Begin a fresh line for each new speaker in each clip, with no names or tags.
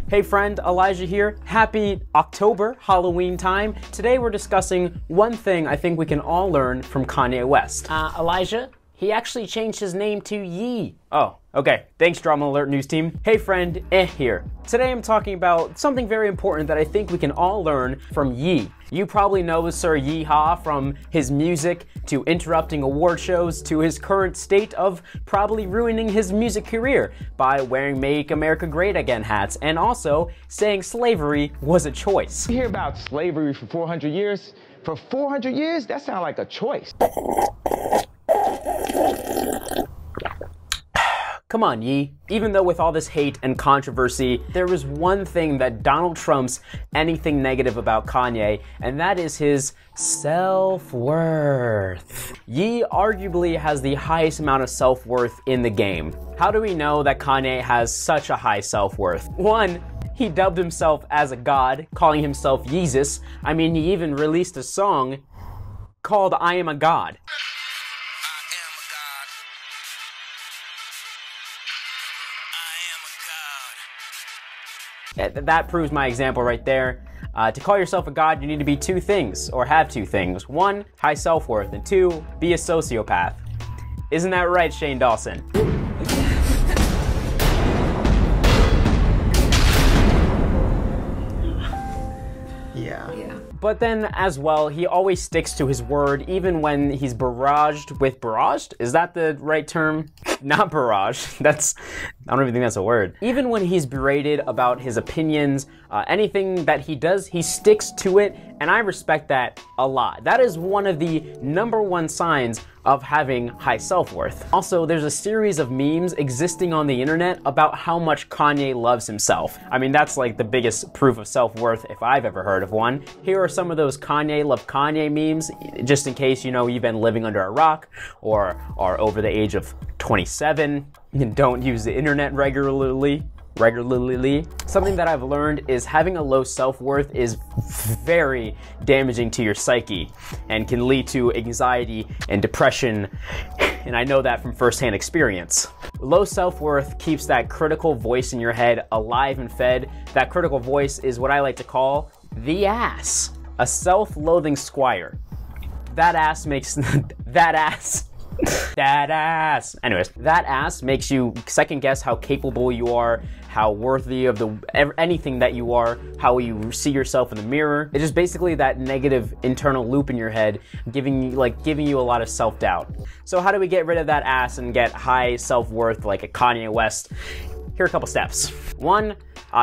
Hey friend, Elijah here. Happy October, Halloween time. Today we're discussing one thing I think we can all learn from Kanye West. Elijah, he actually changed his name to Ye. Oh, okay. Thanks, Drama Alert News team. Hey friend, here. Today I'm talking about something very important that I think we can all learn from Ye. You probably know Sir Yeehaw, from his music to interrupting award shows to his current state of probably ruining his music career by wearing Make America Great Again hats and also saying slavery was a choice.
You hear about slavery for 400 years? For 400 years? That sounds like a choice.
Come on, Ye. Even though with all this hate and controversy, there was one thing that Donald trumps anything negative about Kanye, and that is his self-worth. Ye arguably has the highest amount of self-worth in the game. How do we know that Kanye has such a high self-worth? One, he dubbed himself as a god, calling himself Yeezus. I mean, he even released a song called I Am a God. That proves my example right there. To call yourself a god, you need to be two things, or have two things. One, high self-worth, and two, be a sociopath. Isn't that right, Shane Dawson? Yeah. But then, as well, he always sticks to his word, even when he's barraged with barraged? Is that the right term? Not barrage. I don't even think that's a word. Even when he's berated about his opinions, anything that he does, he sticks to it, and I respect that a lot. That is one of the #1 signs of having high self-worth. Also, there's a series of memes existing on the internet about how much Kanye loves himself. I mean, that's like the biggest proof of self-worth if I've ever heard of one. Here are some of those Kanye love Kanye memes, just in case, you know, you've been living under a rock or are over the age of 27 and don't use the internet regularly. Something that I've learned is having a low self-worth is very damaging to your psyche and can lead to anxiety and depression, and I know that from firsthand experience. Low self-worth keeps that critical voice in your head alive and fed. That critical voice is what I like to call the ass, a self-loathing squire. That ass makes Anyways, that ass makes you second guess how capable you are, how worthy of anything that you are, how you see yourself in the mirror. It's just basically that negative internal loop in your head, giving you a lot of self-doubt. So how do we get rid of that ass and get high self-worth like a Kanye West? Here are a couple steps. One,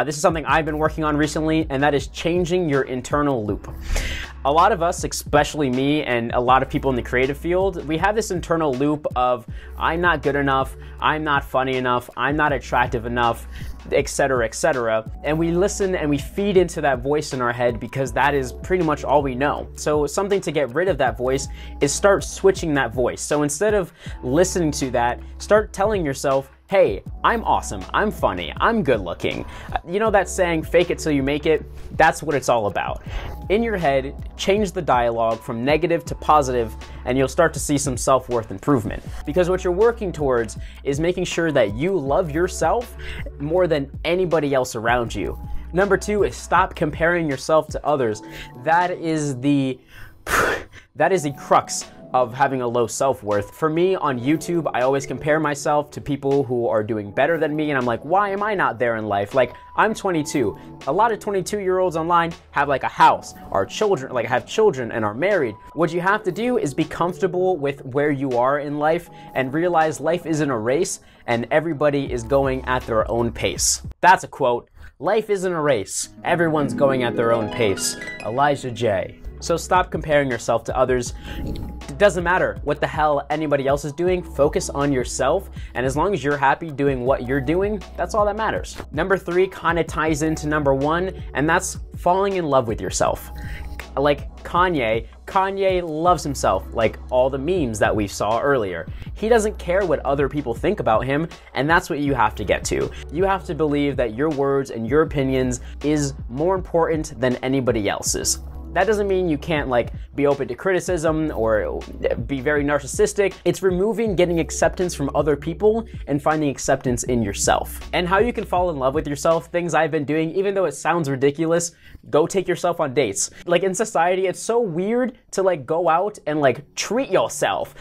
this is something I've been working on recently, and that is changing your internal loop. A lot of us, especially me and a lot of people in the creative field, we have this internal loop of, I'm not good enough, I'm not funny enough, I'm not attractive enough, etc., etc. And we listen and we feed into that voice in our head because that is pretty much all we know. So something to get rid of that voice is start switching that voice. So instead of listening to that, start telling yourself, hey, I'm awesome, I'm funny, I'm good looking. You know that saying, fake it till you make it? That's what it's all about. In your head, change the dialogue from negative to positive, and you'll start to see some self-worth improvement. Because what you're working towards is making sure that you love yourself more than anybody else around you. Number 2 is stop comparing yourself to others. That is the crux of having a low self-worth. For me on YouTube, I always compare myself to people who are doing better than me, and I'm like, why am I not there in life? Like, I'm 22. A lot of 22-year-olds online have like a house, are children, like have children and are married. What you have to do is be comfortable with where you are in life and realize life isn't a race and everybody is going at their own pace. That's a quote. Life isn't a race. Everyone's going at their own pace. Elijah J. So stop comparing yourself to others. It doesn't matter what the hell anybody else is doing. Focus on yourself, and as long as you're happy doing what you're doing, that's all that matters. Number 3 kind of ties into number 1, and that's falling in love with yourself. Like Kanye loves himself, like all the memes that we saw earlier. He doesn't care what other people think about him, and that's what you have to get to. You have to believe that your words and your opinions is more important than anybody else's. That doesn't mean you can't like be open to criticism or be very narcissistic. It's removing getting acceptance from other people and finding acceptance in yourself. And how you can fall in love with yourself, things I've been doing, even though it sounds ridiculous, go take yourself on dates. Like in society, it's so weird to like go out and like treat yourself.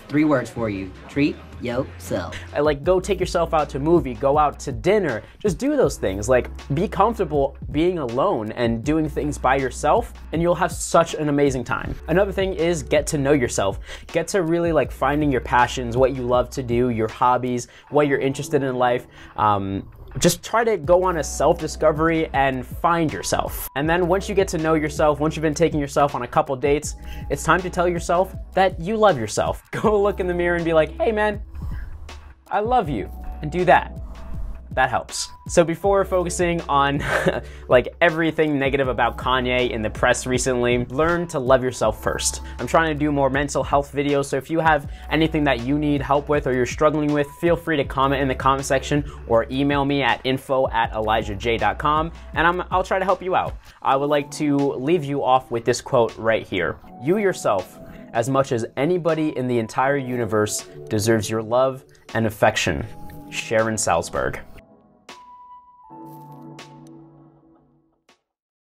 3 words for you: treat yourself.
Like go take yourself out to a movie, go out to dinner, just do those things. Like be comfortable being alone and doing things by yourself, and you'll have such an amazing time. Another thing is get to know yourself. Get to really like finding your passions, what you love to do, your hobbies, what you're interested in life. Just try to go on a self-discovery and find yourself. And then once you get to know yourself, once you've been taking yourself on a couple dates, it's time to tell yourself that you love yourself. Go look in the mirror and be like, hey man, I love you, and do that. That helps. So before focusing on like everything negative about Kanye in the press recently, learn to love yourself first. I'm trying to do more mental health videos, so if you have anything that you need help with or you're struggling with, feel free to comment in the comment section or email me at info@elijahj.com, and I'll try to help you out. I would like to leave you off with this quote right here. You yourself, as much as anybody in the entire universe, deserves your love and affection. Sharon Salzberg.